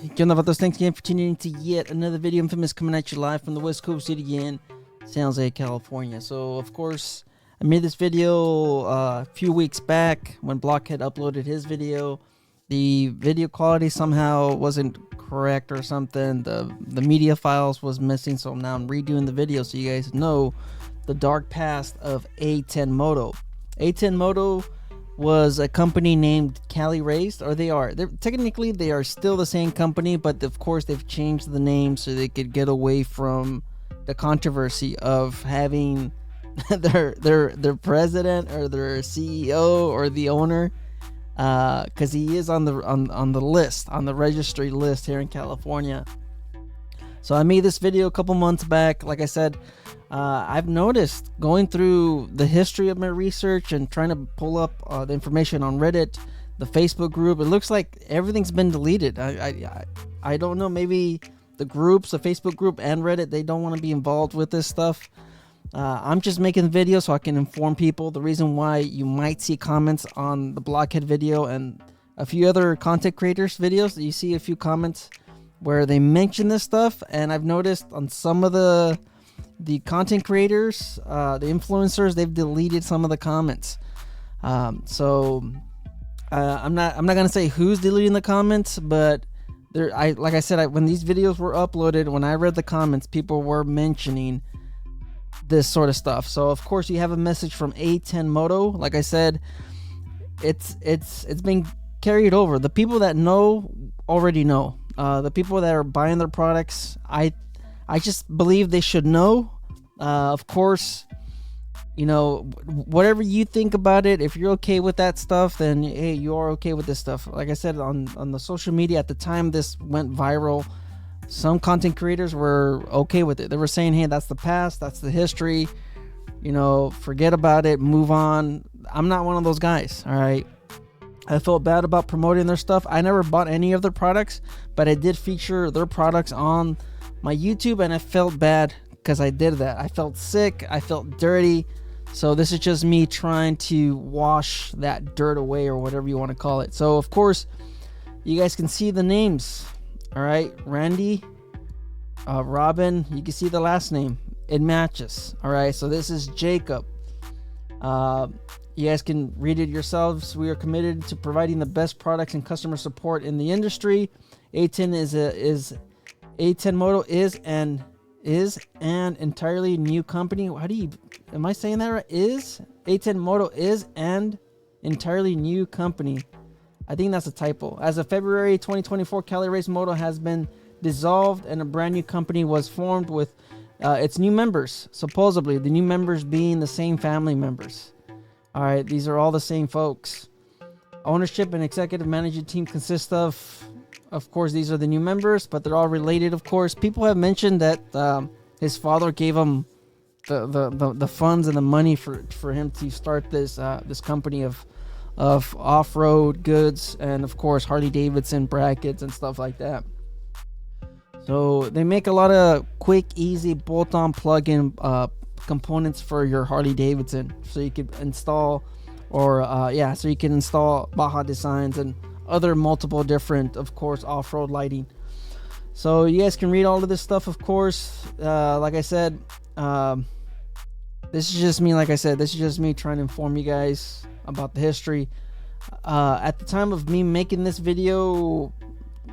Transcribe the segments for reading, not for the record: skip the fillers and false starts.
Getting about those things again for tuning into yet another video. Infamous coming at you live from the West Coast City again, San Jose, California. So of course I made this video a few weeks back when Blockhead uploaded his video. The video quality somehow wasn't correct or something. The media files was missing, so now I'm redoing the video so you guys know the dark past of A10 MOTO. A10 MOTO was a company named Cali Raised, or they're technically they are still the same company, but of course they've changed the name so they could get away from the controversy of having their president or their CEO or the owner, because he is on the list, on the registry list here in California. So I made this video a couple months back. Like I said, I've noticed going through the history of my research and trying to pull up the information on Reddit, the Facebook group, it looks like everything's been deleted. I don't know, maybe the groups, the Facebook group and Reddit, they don't want to be involved with this stuff. I'm just making videos so I can inform people. The reason why you might see comments on the Blockhead video and a few other content creators videos, you see a few comments where they mention this stuff, and I've noticed on some of the content creators, the influencers, they've deleted some of the comments. So I'm not gonna say who's deleting the comments, but like I said, when these videos were uploaded, when I read the comments, people were mentioning this sort of stuff. So of course you have a message from A10 MOTO. Like I said, it's been carried over. The people that know already know. The people that are buying their products, I just believe they should know. Of course, you know, whatever you think about it, if you're okay with that stuff, then hey, you are okay with this stuff. Like I said, on the social media at the time this went viral, some content creators were okay with it. They were saying, hey, that's the past, that's the history, you know, forget about it, move on. I'm not one of those guys, all right? I felt bad about promoting their stuff. I never bought any of their products, but I did feature their products on my YouTube, and I felt bad because I did that. I felt sick, I felt dirty. So this is just me trying to wash that dirt away, or whatever you want to call it. So of course you guys can see the names. All right, Randy, Robin, you can see the last name, it matches. All right, so this is Jacob. You guys can read it yourselves. We are committed to providing the best products and customer support in the industry. A10 MOTO is an entirely new company. Am I saying that right? A10 MOTO is an entirely new company. I think that's a typo. As of February 2024, Cali Raised MOTO has been dissolved and a brand new company was formed with its new members. Supposedly, the new members being the same family members. All right, these are all the same folks. Ownership and executive management team consists of course, these are the new members, but they're all related, of course. People have mentioned that his father gave him the funds and the money for him to start this company of off-road goods, and of course Harley-Davidson brackets and stuff like that. So they make a lot of quick, easy bolt-on plug-in components for your Harley-Davidson, so you can install, so you can install Baja designs and other multiple different, of course, off-road lighting. So you guys can read all of this stuff, of course. Like I said, this is just me. Like I said, this is just me trying to inform you guys about the history. At the time of me making this video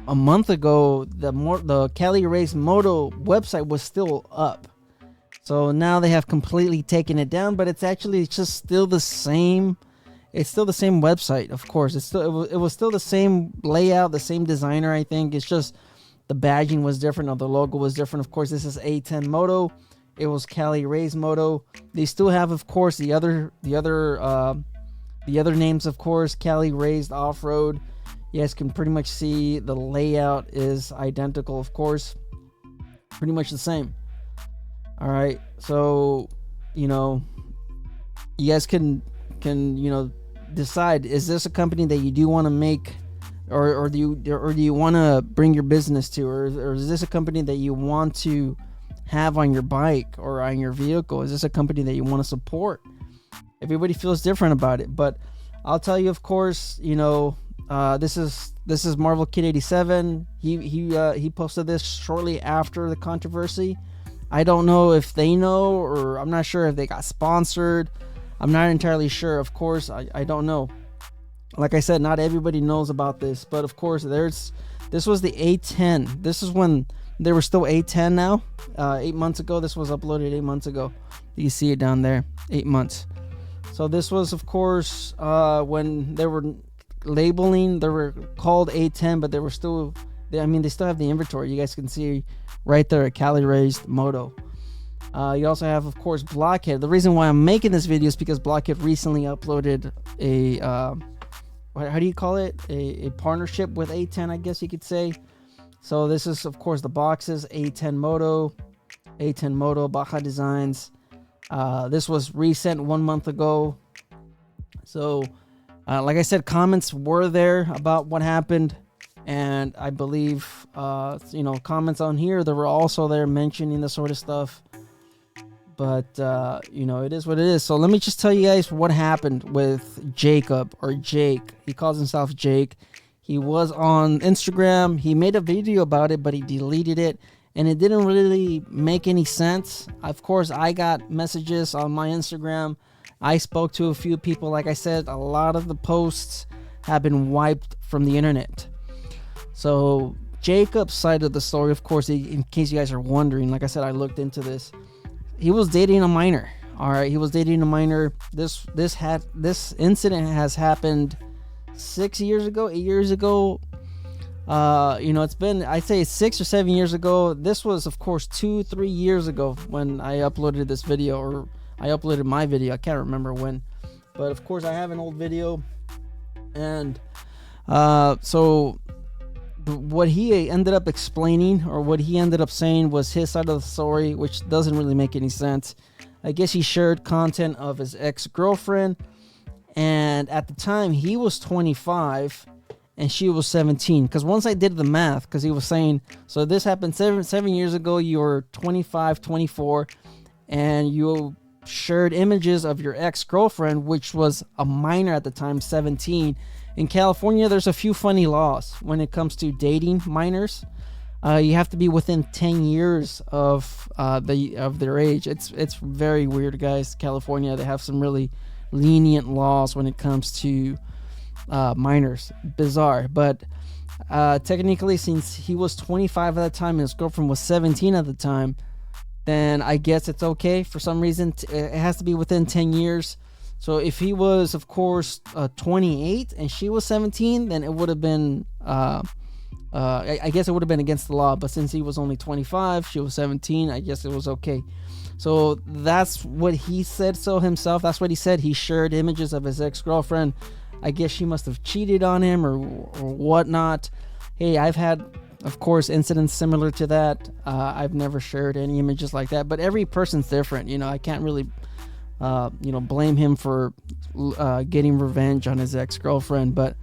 a month ago, the Cali Raised MOTO website was still up. So now they have completely taken it down, but it's just still the same. It's still the same website, of course. It was still the same layout, the same designer. I think it's just the badging was different, or the logo was different. Of course, this is A10 MOTO. It was Cali Raised MOTO. They still have, of course, the other names, of course, Cali Raised Off-Road. You guys can pretty much see the layout is identical, of course, pretty much the same. All right, so you know, you guys can decide, is this a company that you do want to make, or do you want to bring your business to, or is this a company that you want to have on your bike or on your vehicle? Is this a company that you want to support? Everybody feels different about it, but I'll tell you, of course, you know, This is Marvel Kid 87. He posted this shortly after the controversy. I don't know if they know, or I'm not sure if they got sponsored. I'm not entirely sure. Of course, I don't know. Like I said, not everybody knows about this, but of course, this was the A10. This is when they were still A10 now. 8 months ago, this was uploaded 8 months ago. You see it down there, 8 months. So this was, of course, when they were labeling, they were called A10, but they were still, they still have the inventory. You guys can see right there, a Cali raised moto. You also have, of course, Blockhead. The reason why I'm making this video is because Blockhead recently uploaded a, how do you call it? A partnership with A10, I guess you could say. So this is, of course, the boxes, A10 Moto, Baja Designs. This was resent 1 month ago. So, like I said, comments were there about what happened. And I believe, comments on here, they were also there mentioning the sort of stuff. But, it is what it is. So let me just tell you guys what happened with Jacob, or Jake. He calls himself Jake. He was on Instagram. He made a video about it, but he deleted it. And it didn't really make any sense. Of course, I got messages on my Instagram. I spoke to a few people. Like I said, a lot of the posts have been wiped from the internet. So Jacob's side of the story, of course, in case you guys are wondering, like I said, I looked into this. He was dating a minor. All right, he was dating a minor. This incident has happened 6 years ago, 8 years ago. It's been, I say 6 or 7 years ago. This was, of course, 2-3 years ago when I uploaded this video, or I uploaded my video. I can't remember when, but of course I have an old video. And what he ended up explaining, or what he ended up saying, was his side of the story, which doesn't really make any sense. I guess he shared content of his ex-girlfriend, and at the time he was 25 and she was 17. Because once I did the math, because he was saying, so this happened seven years ago, you were 25, 24, and you shared images of your ex-girlfriend, which was a minor at the time, 17. In California, there's a few funny laws when it comes to dating minors. You have to be within 10 years of their age. It's very weird, guys. California, they have some really lenient laws when it comes to minors. Bizarre, but technically, since he was 25 at the time and his girlfriend was 17 at the time, then I guess it's okay. For some reason, it has to be within 10 years. So if he was, of course, 28 and she was 17, then it would have been, I guess it would have been against the law. But since he was only 25, she was 17, I guess it was okay. So that's what he said so himself. That's what he said. He shared images of his ex-girlfriend. I guess she must have cheated on him or whatnot. Hey, I've had, of course, incidents similar to that. I've never shared any images like that. But every person's different. I can't really blame him for getting revenge on his ex-girlfriend, but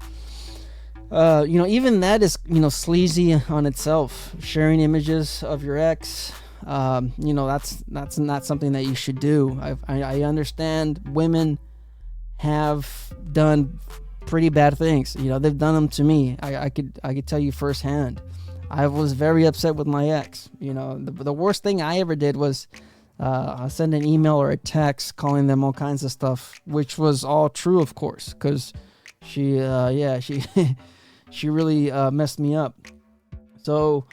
even that is sleazy on itself. Sharing images of your ex, that's not something that you should do. I understand women have done pretty bad things. They've done them to me. I could tell you firsthand. I was very upset with my ex. The worst thing I ever did was I send an email or a text calling them all kinds of stuff, which was all true, of course, because she she really messed me up. So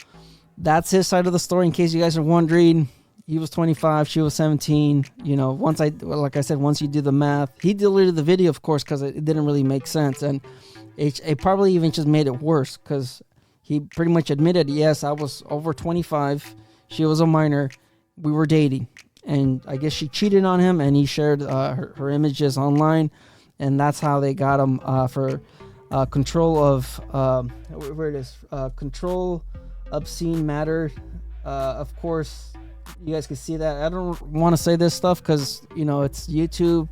that's his side of the story. In case you guys are wondering, he was 25, she was 17. Once you do the math, he deleted the video, of course, because it didn't really make sense, and it probably even just made it worse, because he pretty much admitted, yes, I was over 25, she was a minor. We were dating, and I guess she cheated on him, and he shared her images online, and that's how they got him for control of where it is, control obscene matter. Of course, you guys can see that. I don't want to say this stuff because it's YouTube.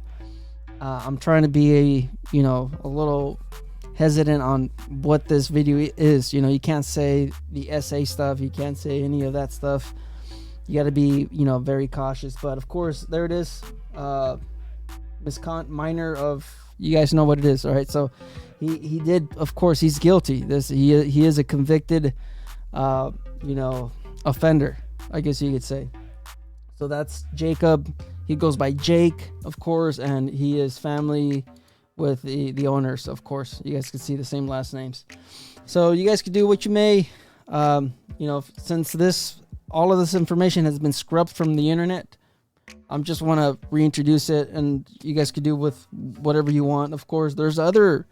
I'm trying to be a little hesitant on what this video is. You can't say the SA stuff. You can't say any of that stuff. You got to be, very cautious. But of course, there it is. Minor of, You guys know what it is, all right? So he did, of course, he's guilty. He is a convicted, offender, I guess you could say. So that's Jacob. He goes by Jake, of course, and he is family with the owners, of course. You guys can see the same last names. So you guys could do what you may. Since all of this information has been scrubbed from the internet, I just want to reintroduce it, and you guys could do with whatever you want. Of course, there's other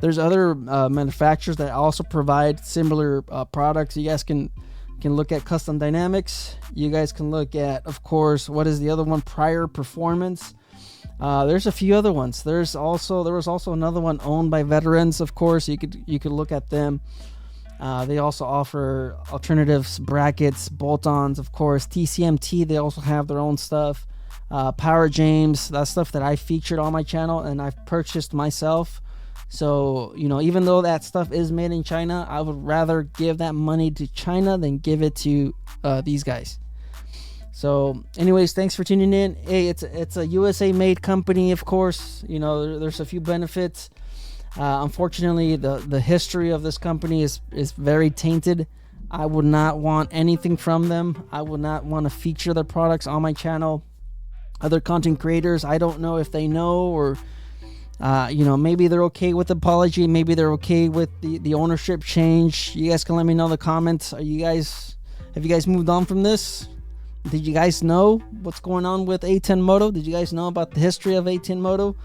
manufacturers that also provide similar products. You guys can look at Custom Dynamics. You guys can look at, of course, what is the other one? Prior Performance. There's a few other ones. There was also another one owned by veterans. Of course, you could look at them. They also offer alternatives, brackets, bolt-ons, of course. TCMT, they also have their own stuff. Power James, that's stuff that I featured on my channel and I've purchased myself. So, even though that stuff is made in China, I would rather give that money to China than give it to these guys. So, anyways, thanks for tuning in. Hey, it's a USA-made company, of course. There's a few benefits. Unfortunately, the history of this company is very tainted. I would not want anything from them. I would not want to feature their products on my channel. Other content creators, I don't know if they know, or maybe they're okay with the apology, maybe they're okay with the ownership change. You guys can let me know in the comments. Have you guys moved on from this? Did you guys know what's going on with A10 MOTO? Did you guys know about the history of A10 MOTO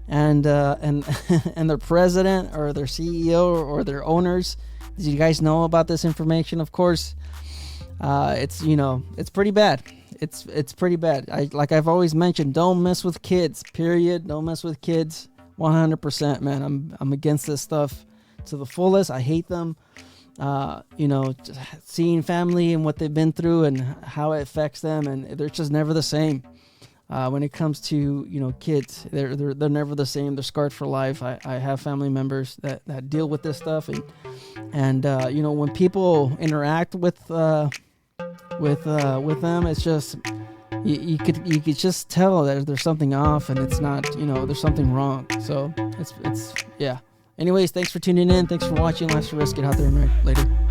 and their president or their CEO or their owners? Did you guys know about this information? Of course, it's pretty bad. It's pretty bad. I've always mentioned, don't mess with kids, period. Don't mess with kids. 100%, man. I'm against this stuff to the fullest. I hate them. Just seeing family and what they've been through and how it affects them, and they're just never the same. When it comes to kids, they're never the same. They're scarred for life. I have family members that deal with this stuff, and when people interact with them, it's just you could just tell that there's something off, and it's not, there's something wrong. So it's yeah. Anyways, thanks for tuning in. Thanks for watching. Life's a risk. Get out there and ride. Later.